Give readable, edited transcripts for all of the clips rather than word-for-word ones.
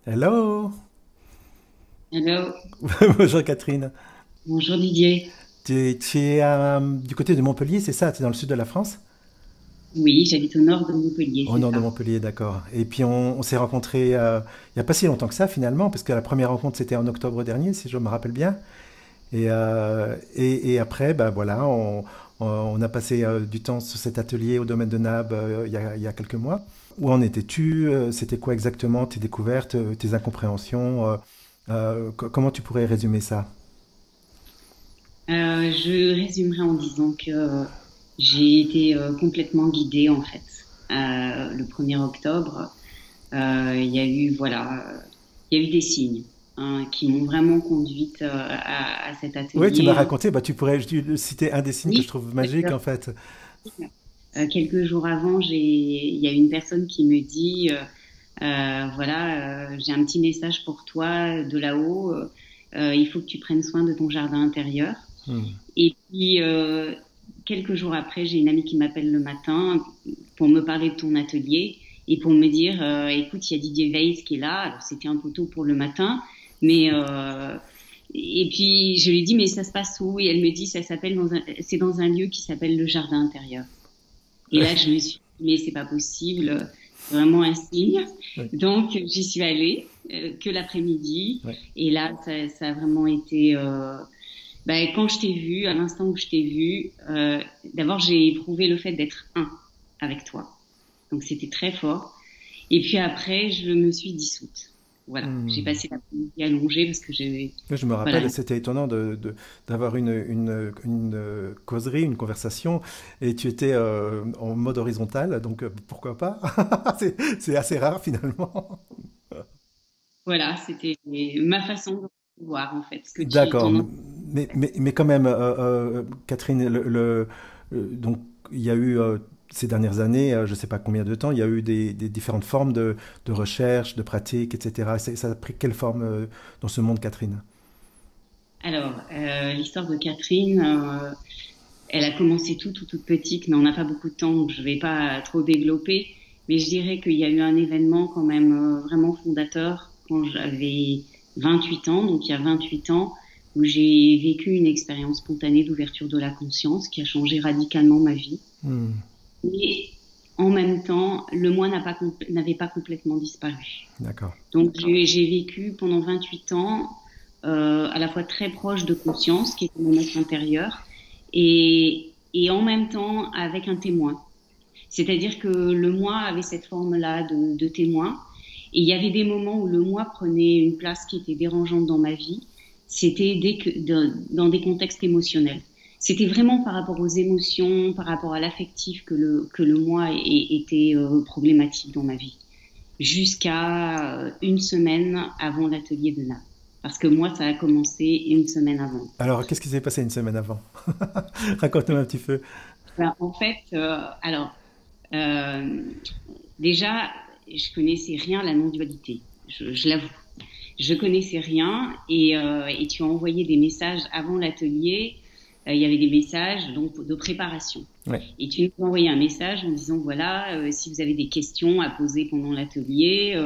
Hello! Hello, Bonjour Catherine. bonjour Didier. Tu es du côté de Montpellier, c'est ça? Tu es dans le sud de la France? Oui, j'habite au nord de Montpellier, Au c'est nord de ça. Montpellier, d'accord. Et puis on s'est rencontrés il n'y a pas si longtemps que ça finalement, parce que la première rencontre c'était en octobre dernier, si je me rappelle bien. Et après, ben voilà, on a passé du temps sur cet atelier au domaine de Nab il y a quelques mois. Où en étais-tu? C'était quoi exactement tes découvertes, tes incompréhensions? Comment tu pourrais résumer ça? Je résumerai en disant que j'ai été complètement guidée en fait. Le 1er octobre, il y a eu il y a eu des signes qui m'ont vraiment conduite à cet Oui, tu m'as atelier. raconté, bah, tu pourrais citer un des signes que je Oui, trouve magique en fait. quelques jours avant, il y a une personne qui me dit, j'ai un petit message pour toi de là-haut. Il faut que tu prennes soin de ton jardin intérieur. Hmm. Et puis, quelques jours après, j'ai une amie qui m'appelle le matin pour me parler de ton atelier et pour me dire, écoute, il y a Didier Weiss qui est là. Alors, c'était un peu tôt pour le matin, mais et puis je lui dis, mais ça se passe où? Et elle me dit, c'est dans un lieu qui s'appelle le jardin intérieur. Et là, je me suis dit, mais c'est pas possible, c'est vraiment un signe. Oui, Donc, j'y suis allée que l'après-midi. oui. Et là, ça a vraiment été ben, quand je t'ai vu, à l'instant où je t'ai vu, d'abord j'ai éprouvé le fait d'être un avec toi. Donc c'était très fort. Et puis après, je me suis dissoute. Voilà, j'ai Hmm. passé l'après-midi allongée parce que j'ai, Oui, je me voilà. rappelle, c'était étonnant d'avoir une causerie, une conversation, et tu étais en mode horizontal, donc pourquoi pas? C'est assez rare finalement. Voilà, c'était ma façon de voir en fait ce que D'accord, ton mais quand même, Catherine, donc il y a eu ces dernières années, je ne sais pas combien de temps, il y a eu des différentes formes de recherche, de pratique, etc. Ça a pris quelle forme dans ce monde, Catherine? Alors, l'histoire de Catherine, elle a commencé toute petite, mais on n'a pas beaucoup de temps, donc je ne vais pas trop développer. Mais je dirais qu'il y a eu un événement quand même vraiment fondateur quand j'avais 28 ans, donc il y a 28 ans, où j'ai vécu une expérience spontanée d'ouverture de la conscience qui a changé radicalement ma vie. Hmm, Et en même temps, le moi n'avait pas complètement disparu. d'accord. Donc j'ai vécu pendant 28 ans à la fois très proche de conscience, qui est mon être intérieur, et en même temps avec un témoin. C'est-à-dire que le moi avait cette forme-là de témoin, et il y avait des moments où le moi prenait une place qui était dérangeante dans ma vie. C'était dans des contextes émotionnels. C'était vraiment par rapport aux émotions, par rapport à l'affectif que le moi était problématique dans ma vie jusqu'à une semaine avant l'atelier de Naples. Parce que moi, ça a commencé une semaine avant. Alors, qu'est-ce qui s'est passé une semaine avant? Raconte-nous un petit peu. Ben, en fait, euh, déjà, je connaissais rien à la non-dualité. Je l'avoue. Je connaissais rien et tu as envoyé des messages avant l'atelier. Il y avait des messages donc de préparation. Oui. Et tu nous as envoyé un message en disant voilà, si vous avez des questions à poser pendant l'atelier,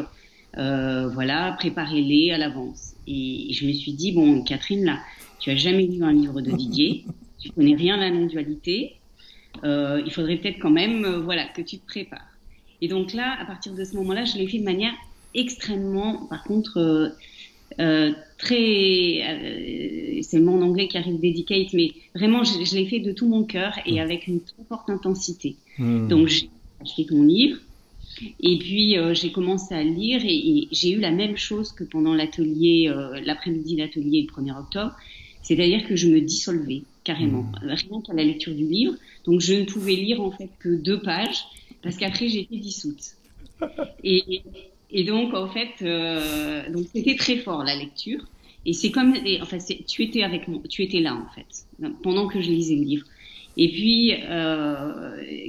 voilà, préparez-les à l'avance. Et je me suis dit bon, Catherine, là, tu as jamais lu un livre de Didier, tu connais rien à la non-dualité. Il faudrait peut-être quand même, voilà, que tu te prépares. Et donc là, à partir de ce moment-là, je l'ai fait de manière extrêmement, par contre, c'est le mot en anglais qui arrive dedicate, mais vraiment, je l'ai fait de tout mon cœur et avec une très forte intensité. Hmm. Donc, j'ai acheté ton livre et puis j'ai commencé à le lire et j'ai eu la même chose que pendant l'atelier, l'après-midi de l'atelier le 1er octobre, c'est-à-dire que je me dissolvais carrément, Hmm. rien qu'à la lecture du livre. Donc, je ne pouvais lire en fait que 2 pages parce qu'après, j'étais dissoute. Et, et donc, en fait, donc c'était très fort la lecture. Et c'est comme, enfin, tu étais avec moi, tu étais là en fait, pendant que je lisais le livre. Et puis,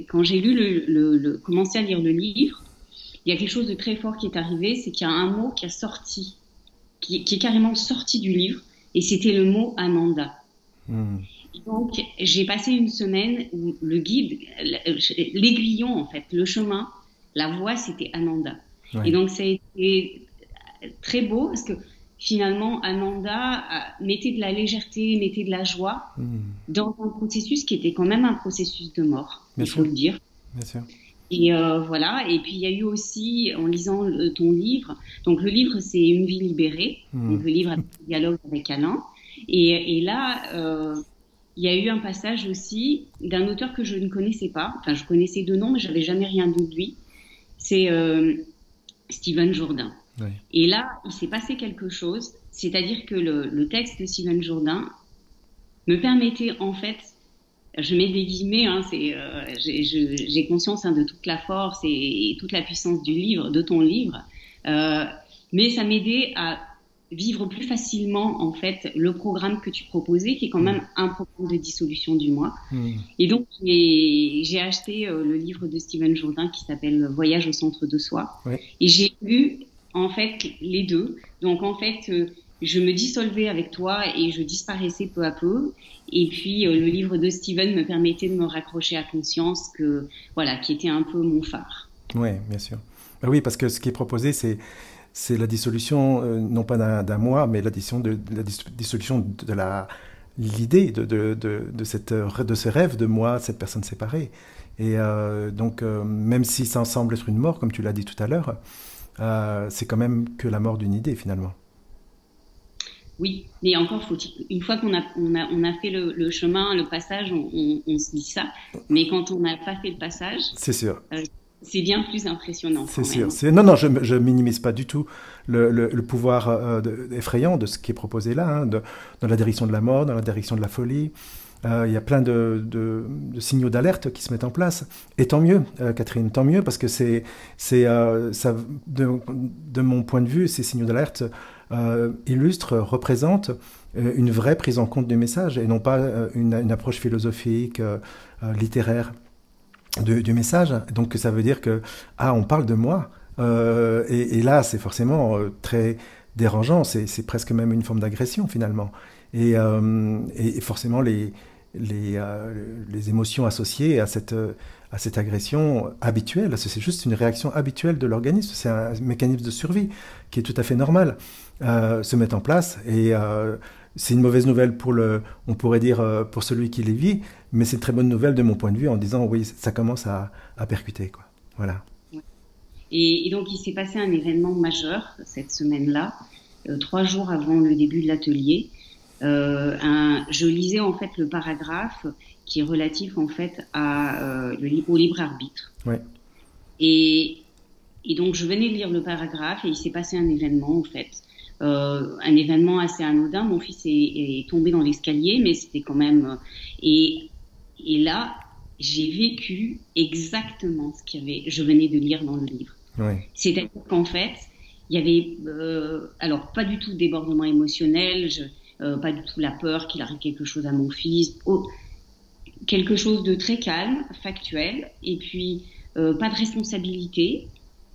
quand j'ai lu commencé à lire le livre, il y a quelque chose de très fort qui est arrivé, c'est qu'il y a un mot qui a sorti, qui est carrément sorti du livre, et c'était le mot Ananda. Hmm. Donc, j'ai passé une semaine où le guide, l'aiguillon en fait, le chemin, la voie, c'était Ananda. Et Oui. donc, ça a été très beau parce que finalement, Ananda mettait de la légèreté, mettait de la joie dans un processus qui était quand même un processus de mort, il faut le dire. Bien sûr. Et voilà. Et puis il y a eu aussi, en lisant ton livre, donc le livre c'est Une vie libérée, donc le livre avec le dialogue avec Alain. Et là, il y a eu un passage aussi d'un auteur que je ne connaissais pas. Enfin, je connaissais de nom, mais j'avais jamais rien lu de lui. C'est Stephen Jourdain. Oui. Et là, il s'est passé quelque chose, c'est-à-dire que le texte de Stephen Jourdain me permettait en fait, je mets des guillemets, hein, j'ai conscience de toute la force et toute la puissance du livre, de ton livre, mais ça m'aidait à vivre plus facilement en fait le programme que tu proposais, qui est quand même un programme de dissolution du moi. Et donc j'ai acheté le livre de Stephen Jourdain qui s'appelle Voyage au centre de soi. Oui. Et j'ai lu en fait les deux. Donc en fait je me dissolvais avec toi et je disparaissais peu à peu. Et puis le livre de Stephen me permettait de me raccrocher à conscience, qui était un peu mon phare. Oui, bien sûr. Ben oui, parce que ce qui est proposé, c'est la dissolution, non pas d'un moi, mais la dissolution de l'idée de ce rêve de moi, cette personne séparée. Et donc, même si ça semble être une mort, comme tu l'as dit tout à l'heure, c'est quand même que la mort d'une idée, finalement. Oui, mais encore une fois qu'on a fait le chemin, le passage, on se dit ça. Mais quand on n'a pas fait le passage, c'est sûr. C'est bien plus impressionnant. C'est sûr. Non, je minimise pas du tout le pouvoir effrayant de ce qui est proposé là, hein, dans la direction de la mort, dans la direction de la folie. Il y a plein de signaux d'alerte qui se mettent en place. Et tant mieux, Catherine, tant mieux, parce que ça, de mon point de vue, ces signaux d'alerte illustrent, représentent une vraie prise en compte du message, et non pas une approche philosophique, littéraire du message. Donc ça veut dire que, on parle de moi, et là c'est forcément très dérangeant, c'est presque même une forme d'agression finalement. Et forcément les émotions associées à cette agression habituelle, c'est juste une réaction habituelle de l'organisme, c'est un mécanisme de survie qui est tout à fait normal, se mettent en place, et c'est une mauvaise nouvelle on pourrait dire pour celui qui les vit, mais c'est une très bonne nouvelle de mon point de vue en disant oui, ça commence à percuter, quoi. Voilà. Et donc il s'est passé un événement majeur cette semaine-là, 3 jours avant le début de l'atelier. Je lisais en fait le paragraphe qui est relatif en fait au libre arbitre. Ouais. Et donc je venais de lire le paragraphe et il s'est passé un événement en fait. Un événement assez anodin. Mon fils est tombé dans l'escalier, mais c'était quand même... Et là, j'ai vécu exactement ce je venais de lire dans le livre. Ouais. C'est-à-dire qu'en fait, il y avait... alors, pas du tout de débordement émotionnel, pas du tout la peur qu'il arrive quelque chose à mon fils. Quelque chose de très calme, factuel, et puis pas de responsabilité.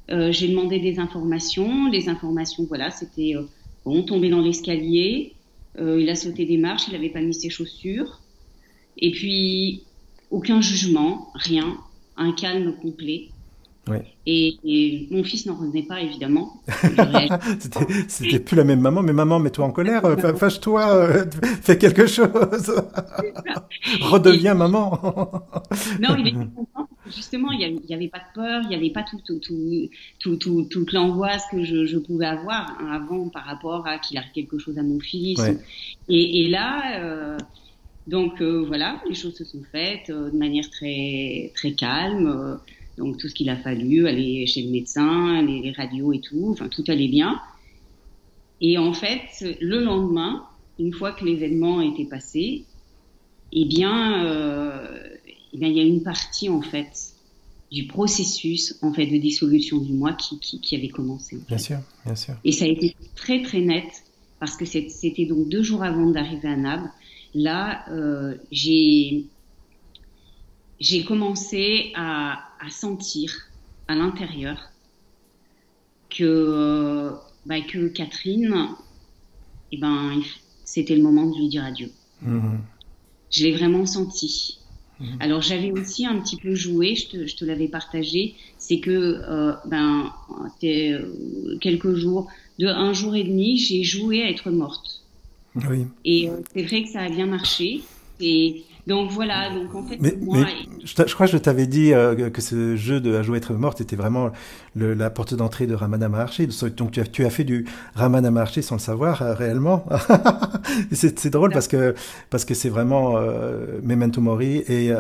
J'ai demandé des informations. Les informations, voilà, c'était tomber dans l'escalier. Il a sauté des marches, il n'avait pas mis ses chaussures. Et puis, aucun jugement, rien. Un calme complet. Ouais. Et mon fils n'en revenait pas, évidemment. C'était plus la même maman, mais maman, mets-toi en colère, fâche-toi, fais quelque chose. Redeviens maman. Non, il était content. Justement, il n'y avait pas de peur, il n'y avait pas toute l'angoisse que je pouvais avoir avant par rapport à qu'il arrive quelque chose à mon fils. Ouais. Et là, voilà, les choses se sont faites de manière très, très calme. Donc tout ce qu'il a fallu, aller chez le médecin, les radios et tout, enfin tout allait bien. Et en fait, le lendemain, une fois que l'événement était passé, il y a une partie en fait du processus en fait de dissolution du moi qui avait commencé. Bien sûr, bien sûr. Et ça a été très très net parce que c'était donc 2 jours avant d'arriver à Nab. Là, j'ai commencé à sentir à l'intérieur que Catherine, c'était le moment de lui dire adieu. Mmh. Je l'ai vraiment senti. Mmh. Alors j'avais aussi un petit peu joué, je te l'avais partagé, c'est que quelques jours de un jour et demi, j'ai joué à être morte. Oui. Et c'est vrai que ça a bien marché. Et donc voilà, donc en fait pour Mais moi, je crois que je t'avais dit que ce jeu de à jouer être morte était vraiment la porte d'entrée de Ramana Maharshi. Donc tu as fait du Ramana Maharshi sans le savoir réellement. C'est drôle parce que c'est vraiment Memento Mori et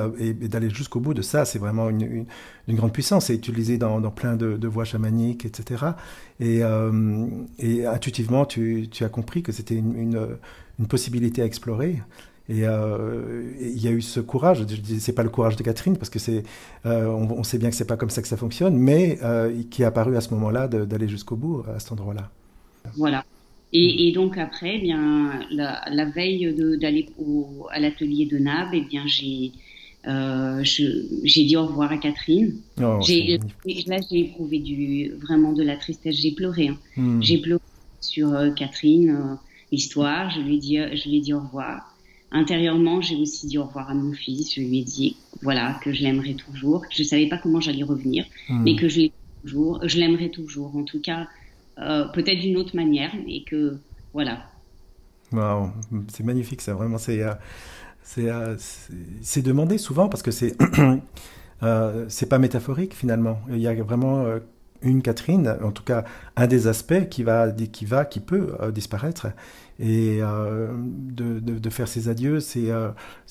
d'aller jusqu'au bout de ça, c'est vraiment une grande puissance. C'est utilisé dans plein de voies chamaniques, etc. Et intuitivement, tu as compris que c'était une possibilité à explorer. Et il y a eu ce courage. Je dis, c'est pas le courage de Catherine parce que on sait bien que c'est pas comme ça que ça fonctionne, mais qui est apparu à ce moment-là d'aller jusqu'au bout à cet endroit-là. voilà. Et donc après, eh bien la veille d'aller à l'atelier de Nab, eh bien j'ai dit au revoir à Catherine. Oh, Là, j'ai éprouvé vraiment de la tristesse. J'ai pleuré. Hein. hmm. J'ai pleuré sur Catherine, l'histoire. Je lui ai dit au revoir. Intérieurement, j'ai aussi dit au revoir à mon fils. Je lui ai dit, voilà, que je l'aimerais toujours. Je ne savais pas comment j'allais revenir, mais que je l'aimerais toujours. En tout cas, peut-être d'une autre manière, mais que, voilà. Wow. C'est magnifique, ça vraiment. C'est demandé souvent parce que c'est pas métaphorique finalement. Il y a vraiment une Catherine, en tout cas un des aspects qui peut disparaître. Et de faire ses adieux, c'est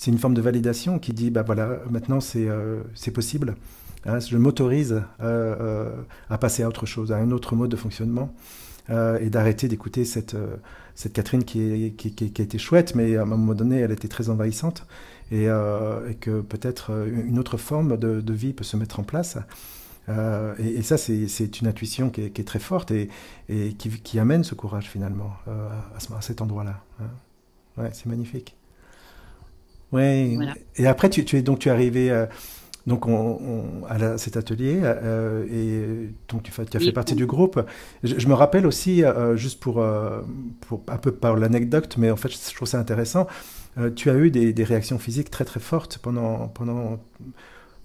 une forme de validation qui dit, bah voilà, maintenant c'est possible. Hein, je m'autorise à passer à autre chose, à un autre mode de fonctionnement. Et d'arrêter d'écouter cette Catherine qui a été chouette, mais à un moment donné, elle était très envahissante, et que peut-être une autre forme de vie peut se mettre en place. Et ça, c'est une intuition qui est très forte et qui amène ce courage finalement à cet endroit-là. Hein. Ouais, c'est magnifique. Ouais. Voilà. Et après, tu es arrivé donc cet atelier et donc tu as fait Oui, partie du groupe. Je me rappelle aussi, juste pour un peu par l'anecdote, mais en fait je trouve ça intéressant, tu as eu des réactions physiques très très fortes pendant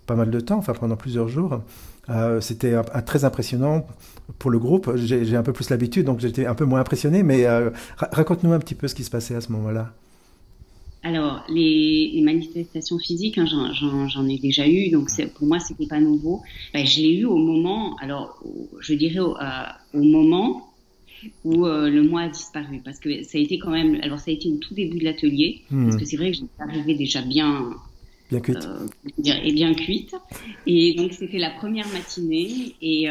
pas mal de temps, enfin pendant plusieurs jours. C'était très impressionnant pour le groupe. J'ai un peu plus l'habitude, donc j'étais un peu moins impressionné, mais raconte-nous un petit peu ce qui se passait à ce moment-là. alors, les manifestations physiques, hein, j'en ai déjà eu, donc pour moi, c'était pas nouveau. Ben, je l'ai eu au moment, alors, je dirais au moment où le moi a disparu, parce que ça a été quand même, alors ça a été au tout début de l'atelier, parce que c'est vrai que j'étais arrivée déjà bien, Bien cuite. et bien cuite, et donc c'était la première matinée, et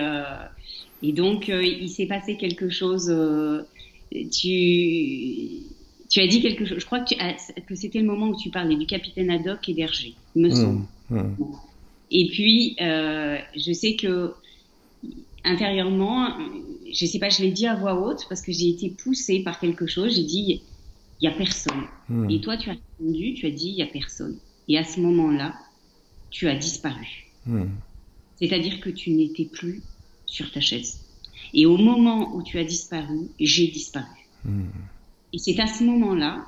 donc il s'est passé quelque chose. Tu as dit quelque chose. Je crois que c'était le moment où tu parlais du capitaine Haddock et d'Hergé, il me semble. Et puis, je sais que intérieurement, je sais pas, je l'ai dit à voix haute parce que j'ai été poussée par quelque chose. J'ai dit, il y a personne. Et toi, tu as répondu, tu as dit, il y a personne. Et à ce moment-là, tu as disparu. C'est-à-dire que tu n'étais plus sur ta chaise. Et au moment où tu as disparu, j'ai disparu. Et c'est à ce moment-là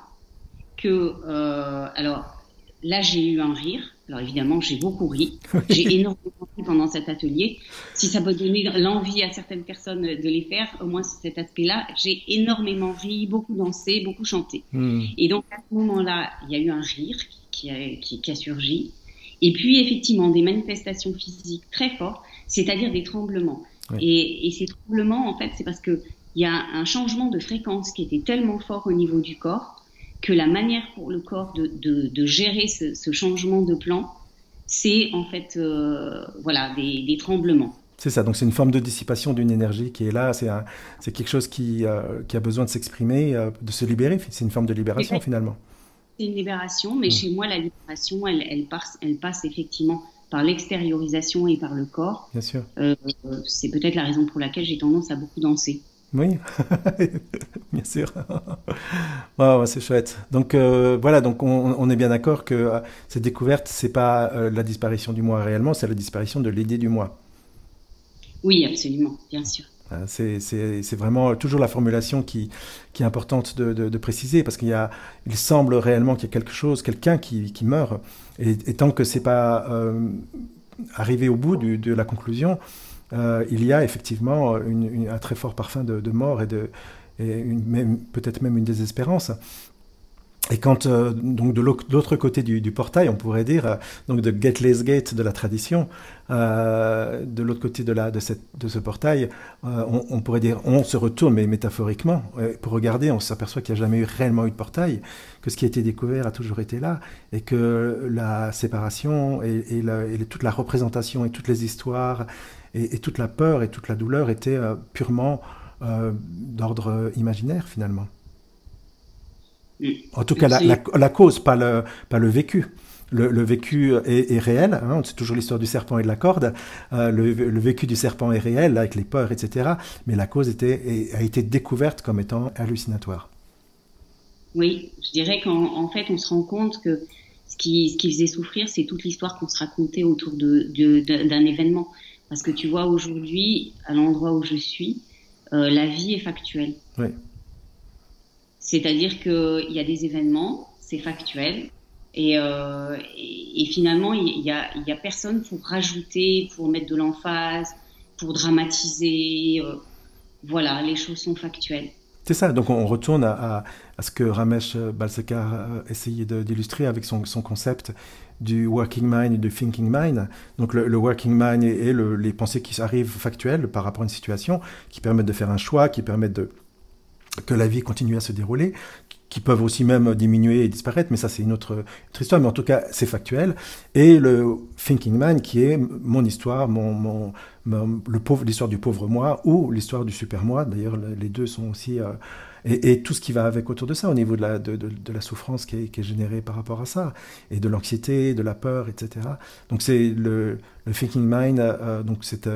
que, alors là, j'ai eu un rire. Alors évidemment, j'ai beaucoup ri. J'ai énormément ri pendant cet atelier. Si ça peut donner l'envie à certaines personnes de les faire, au moins sur cet aspect-là, j'ai énormément ri, beaucoup dansé, beaucoup chanté. Et donc à ce moment-là, il y a eu un rire qui a surgi. Et puis effectivement, des manifestations physiques très fortes, c'est-à-dire des tremblements. Oui. Et ces tremblements, en fait, c'est parce que il y a un changement de fréquence qui était tellement fort au niveau du corps que la manière pour le corps de gérer ce changement de plan, c'est en fait voilà, des tremblements. C'est ça, donc c'est une forme de dissipation d'une énergie qui est là, c'est quelque chose qui a besoin de s'exprimer, de se libérer, c'est une forme de libération finalement. C'est une libération, mais chez moi, la libération, elle passe effectivement par l'extériorisation et par le corps. Bien sûr. C'est peut-être la raison pour laquelle j'ai tendance à beaucoup danser. Oui, bien sûr. Wow, c'est chouette. Donc voilà, donc on est bien d'accord que cette découverte, c'est pas la disparition du moi réellement, c'est la disparition de l'idée du moi. Oui, absolument, bien sûr. C'est vraiment toujours la formulation qui est importante de préciser, parce il semble réellement qu'il y a quelque chose, quelqu'un qui meurt, et tant que c'est pas arrivé au bout de la conclusion, il y a effectivement un très fort parfum de mort et peut-être même une désespérance. Et quand, donc de l'autre côté du portail, on pourrait dire, donc de Gateless Gate de la tradition, de l'autre côté de ce portail, on pourrait dire, on se retourne, mais métaphoriquement, pour regarder, on s'aperçoit qu'il n'y a jamais réellement eu de portail, que ce qui a été découvert a toujours été là, et que la séparation et toute la représentation et toutes les histoires et toute la peur et toute la douleur étaient purement d'ordre imaginaire finalement. En tout cas, la cause, pas le vécu. Le vécu est réel, hein, c'est toujours l'histoire du serpent et de la corde. Le vécu du serpent est réel, avec les peurs, etc. Mais la cause a été découverte comme étant hallucinatoire. Oui, je dirais qu'en fait, on se rend compte que ce qui faisait souffrir, c'est toute l'histoire qu'on se racontait autour d'un événement. Parce que tu vois, aujourd'hui, à l'endroit où je suis, la vie est factuelle. Oui. C'est-à-dire qu'il y a des événements, c'est factuel, et finalement, il y a personne pour rajouter, pour mettre de l'emphase, pour dramatiser. Voilà, les choses sont factuelles. C'est ça, donc on retourne à ce que Ramesh Balsekar essayait d'illustrer avec son concept du working mind et du thinking mind. Donc le working mind et les pensées qui arrivent factuelles par rapport à une situation, qui permettent de faire un choix, qui permettent que la vie continue à se dérouler, qui peuvent aussi même diminuer et disparaître, mais ça c'est une autre histoire, mais en tout cas c'est factuel. Et le thinking mind qui est mon histoire, l'histoire du pauvre moi ou l'histoire du super moi, d'ailleurs les deux sont aussi... et tout ce qui va avec autour de ça, au niveau de la souffrance qui est générée par rapport à ça, et de l'anxiété, de la peur, etc. Donc c'est le thinking mind, donc c'est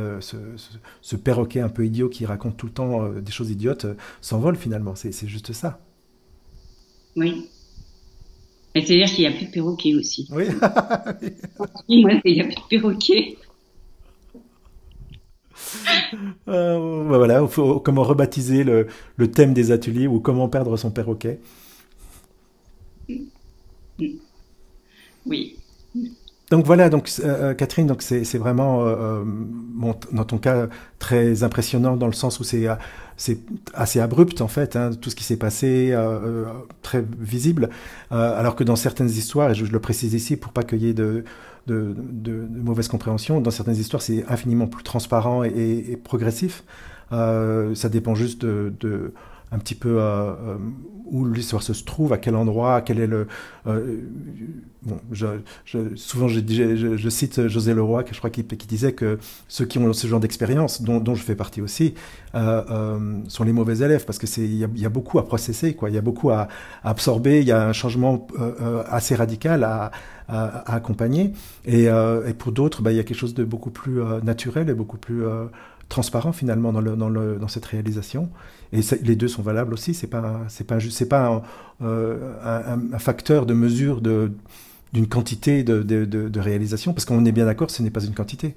ce perroquet un peu idiot qui raconte tout le temps des choses idiotes, s'envole finalement, c'est juste ça. Oui. C'est-à-dire qu'il n'y a plus de perroquets aussi. Oui. Moi, il n'y a plus de perroquets. Voilà, comment rebaptiser le thème des ateliers ou comment perdre son perroquet. Oui. Donc voilà, donc Catherine, donc c'est vraiment dans ton cas très impressionnant dans le sens où c'est assez abrupt en fait, hein, tout ce qui s'est passé, très visible, alors que dans certaines histoires, et je le précise ici pour pas qu'il y ait de mauvaise compréhension, dans certaines histoires c'est infiniment plus transparent et progressif. Ça dépend juste un petit peu où l'histoire se trouve, à quel endroit, quel est le... bon, souvent je cite José Leroy, que je crois qu'il disait que ceux qui ont ce genre d'expérience, dont je fais partie aussi, sont les mauvais élèves, parce que il y a beaucoup à processer, quoi. Il y a beaucoup à absorber, il y a un changement assez radical à accompagner, et pour d'autres, il y a quelque chose de beaucoup plus naturel et beaucoup plus transparent finalement dans cette réalisation. Et les deux sont valables aussi. C'est pas un facteur de mesure d'une quantité de réalisation, parce qu'on est bien d'accord, ce n'est pas une quantité.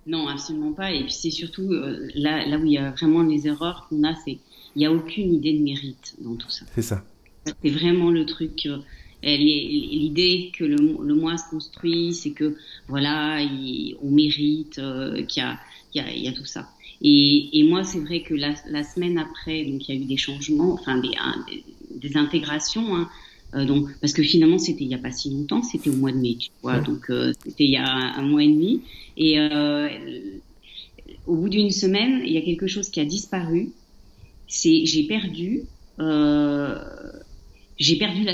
Non, absolument pas. Et puis c'est surtout là où il y a vraiment les erreurs qu'on a, il n'y a aucune idée de mérite dans tout ça. C'est ça. C'est vraiment le truc. L'idée que le moi se construit, c'est que voilà, on mérite, qu'il y a tout ça. Et moi, c'est vrai que la semaine après, donc il y a eu des changements, enfin des intégrations, hein, donc parce que finalement c'était il y a pas si longtemps, c'était au mois de mai, tu vois, donc c'était il y a un mois et demi. Et au bout d'une semaine, il y a quelque chose qui a disparu. J'ai perdu la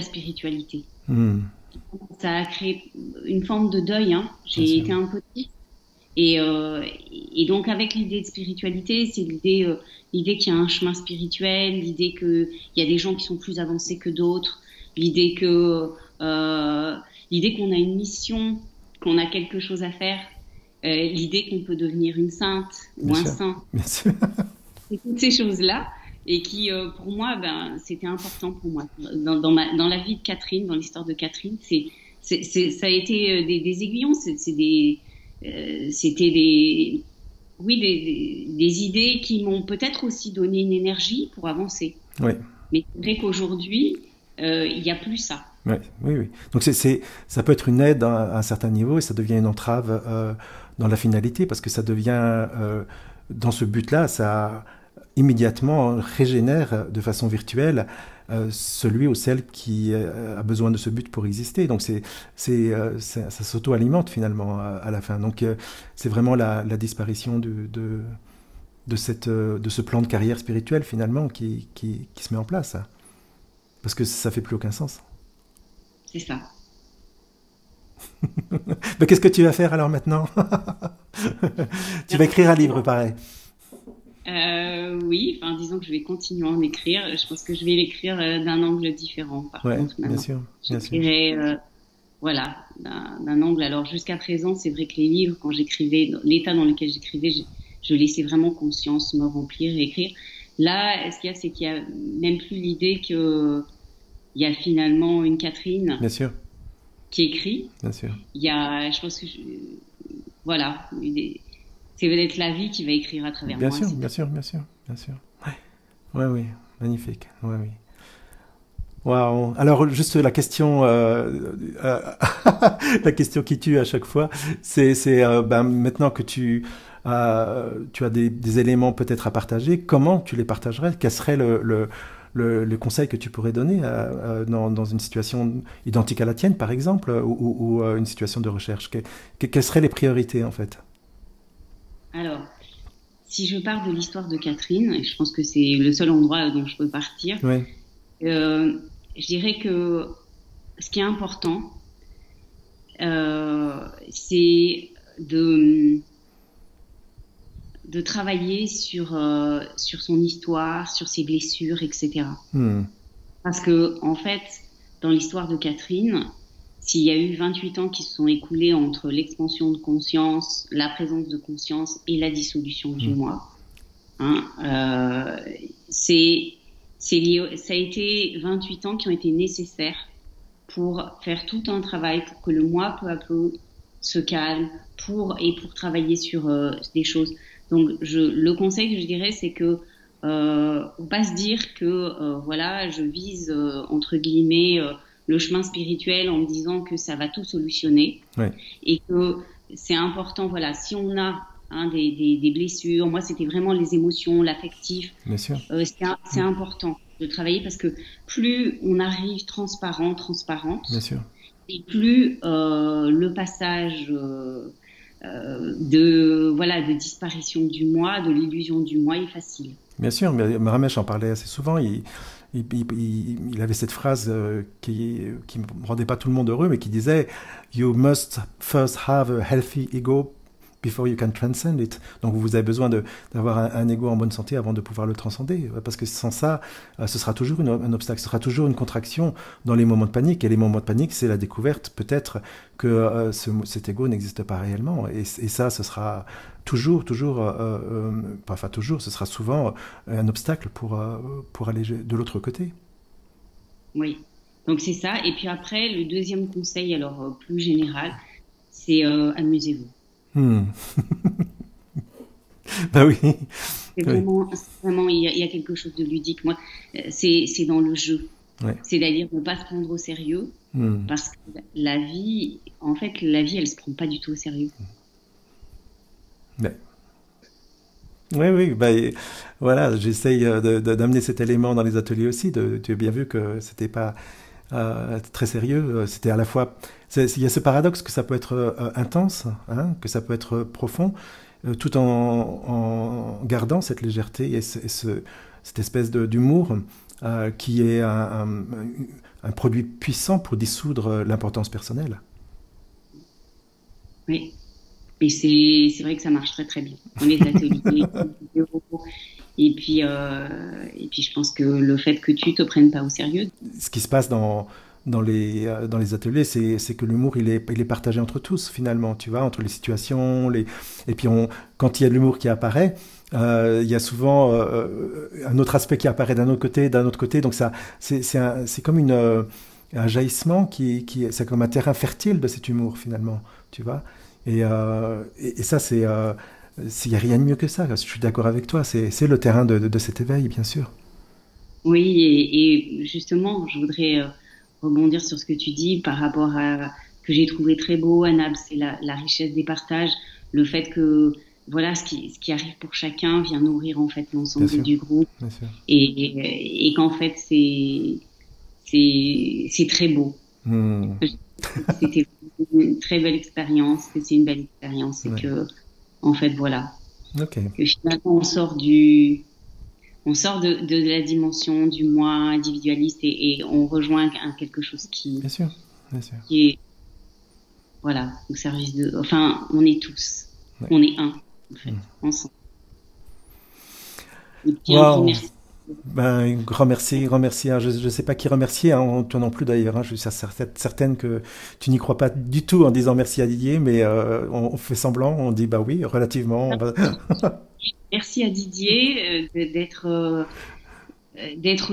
spiritualité. Ça a créé une forme de deuil, hein. J'ai été un peu triste. Et donc avec l'idée de spiritualité, c'est l'idée qu'il y a un chemin spirituel, l'idée qu'il y a des gens qui sont plus avancés que d'autres, l'idée qu'on a une mission, qu'on a quelque chose à faire, l'idée qu'on peut devenir une sainte ou un saint. Bien sûr. C'est toutes ces choses-là. Et qui, pour moi, c'était important pour moi. Dans la vie de Catherine, dans l'histoire de Catherine, ça a été des aiguillons, c'était des idées qui m'ont peut-être aussi donné une énergie pour avancer. Oui. Mais c'est vrai qu'aujourd'hui, il n'y a plus ça. Ouais, oui, oui. Donc ça peut être une aide à un certain niveau et ça devient une entrave dans la finalité parce que ça devient, dans ce but-là, ça immédiatement régénère de façon virtuelle celui ou celle qui a besoin de ce but pour exister. Donc ça s'auto-alimente finalement à la fin. Donc c'est vraiment la disparition de ce plan de carrière spirituelle finalement qui se met en place. Hein. Parce que ça fait plus aucun sens. C'est ça. Mais qu'est-ce que tu vas faire alors maintenant? Tu vas écrire un livre pareil. Oui, enfin, disons que je vais continuer à en écrire. Je pense que je vais l'écrire d'un angle différent, par Ouais, contre, bien maintenant. sûr, bien sûr. J'écrirai, voilà, d'un angle. Alors, jusqu'à présent, c'est vrai que les livres, quand j'écrivais, dans l'état dans lequel j'écrivais, je laissais vraiment conscience me remplir et écrire. Là, ce qu'il y a, c'est qu'il y a même plus l'idée que il y a finalement une Catherine Bien sûr, qui écrit. bien sûr. Il y a, je pense que, voilà, c'est peut-être la vie qui va écrire à travers Bien moi. sûr, bien sûr, bien sûr, bien sûr. Ouais, oui, magnifique. Ouais, oui. Waouh. Alors juste la question, la question qui tue à chaque fois, c'est ben, maintenant que tu as des éléments peut-être à partager, comment tu les partagerais? Quel serait le conseil que tu pourrais donner dans une situation identique à la tienne, par exemple, ou une situation de recherche? Quelles seraient les priorités en fait? Alors, si je pars de l'histoire de Catherine, et je pense que c'est le seul endroit dont je peux partir, Oui, euh, je dirais que ce qui est important, c'est de travailler sur son histoire, sur ses blessures, etc. hmm, Parce que, en fait, dans l'histoire de Catherine, s'il y a eu 28 ans qui se sont écoulés entre l'expansion de conscience, la présence de conscience et la dissolution du hmm. moi, hein, ça a été 28 ans qui ont été nécessaires pour faire tout un travail pour que le moi peu à peu se calme pour travailler sur des choses. Donc le conseil que je dirais, c'est que faut pas se dire que voilà, je vise entre guillemets le chemin spirituel en me disant que ça va tout solutionner Ouais, et que c'est important. Voilà, si on a des blessures, moi c'était vraiment les émotions, l'affectif, bien sûr, c'est important de travailler parce que plus on arrive bien transparente, sûr. et plus le passage de disparition du moi, de l'illusion du moi est facile. Bien sûr, mais Ramesh en parlait assez souvent. Il avait cette phrase qui ne rendait pas tout le monde heureux, mais qui disait You must first have a healthy ego before you can transcend it. Donc vous avez besoin d'avoir un ego en bonne santé avant de pouvoir le transcender. Parce que sans ça, ce sera toujours un obstacle, ce sera toujours une contraction dans les moments de panique. Et les moments de panique, c'est la découverte peut-être que cet ego n'existe pas réellement. Et ça, ce sera toujours, enfin toujours, ce sera souvent un obstacle pour aller de l'autre côté. Oui. Donc c'est ça. Et puis après, le deuxième conseil, alors plus général, c'est amusez-vous. Hmm. Bah oui. Oui. Vraiment, il y a quelque chose de ludique. Moi, c'est dans le jeu. Ouais. C'est-à-dire ne pas se prendre au sérieux, Hmm. parce que la vie, en fait, la vie, elle se prend pas du tout au sérieux. Ouais. Oui, oui, bah, voilà, j'essaye d'amener cet élément dans les ateliers aussi. Tu as bien vu que c'était pas très sérieux. C'était à la fois, il y a ce paradoxe que ça peut être intense, hein, que ça peut être profond, tout en gardant cette légèreté et cette espèce d'humour qui est un produit puissant pour dissoudre l'importance personnelle. Oui. Et c'est vrai que ça marche très très bien dans les ateliers, les vidéos. Et puis je pense que le fait que tu te prennes pas au sérieux. Ce qui se passe dans les ateliers, c'est que l'humour, il est partagé entre tous, finalement, tu vois, entre les situations. Et puis, quand il y a de l'humour qui apparaît, il y a souvent un autre aspect qui apparaît d'un autre côté. Donc, c'est comme un jaillissement c'est comme un terrain fertile de cet humour, finalement, tu vois. Et ça, il n'y a rien de mieux que ça. Je suis d'accord avec toi. C'est le terrain de cet éveil, bien sûr. Oui, et justement, je voudrais rebondir sur ce que tu dis par rapport à que j'ai trouvé très beau, Anab, c'est la richesse des partages, le fait que voilà ce qui arrive pour chacun vient nourrir en fait Bien l'ensemble sûr, du groupe bien sûr. et qu'en fait c'est très beau. Hmm. C'était une très belle expérience, que c'est une belle expérience et Ouais. que en fait voilà Ok, que finalement on sort de la dimension du moi individualiste et on rejoint quelque chose bien sûr, bien sûr. qui est voilà au service de enfin on est tous Ouais. on est un en fait ensemble et puis un grand Waouh! merci. Ben, grand merci, hein. Je ne sais pas qui remercier, hein, toi non plus d'ailleurs, hein. Je suis certaine que tu n'y crois pas du tout en disant merci à Didier, mais on fait semblant, on dit bah oui, relativement. Merci à Didier d'être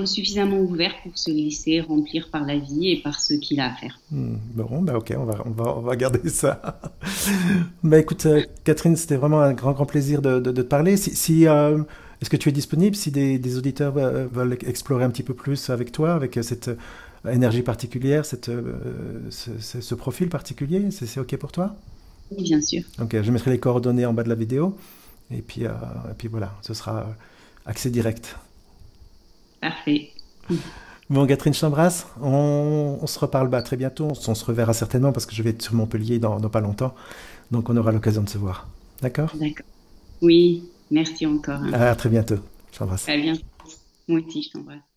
suffisamment ouvert pour se laisser remplir par la vie et par ce qu'il a à faire. Bon, bah ok, on va garder ça. Bah écoute, Catherine, c'était vraiment un grand plaisir de te parler. Est-ce que tu es disponible si des auditeurs veulent explorer un petit peu plus avec toi, avec cette énergie particulière, ce profil particulier, c'est ok pour toi? Oui, bien sûr. Ok, je mettrai les coordonnées en bas de la vidéo. Et puis voilà, ce sera accès direct. Parfait. Bon, Catherine, je t'embrasse. On se reparle bah, très bientôt. On se reverra certainement parce que je vais être sur Montpellier dans pas longtemps. Donc on aura l'occasion de se voir. D'accord? D'accord. Oui, merci encore, hein. À très bientôt. Je t'embrasse. À bientôt. Moi aussi, je t'embrasse.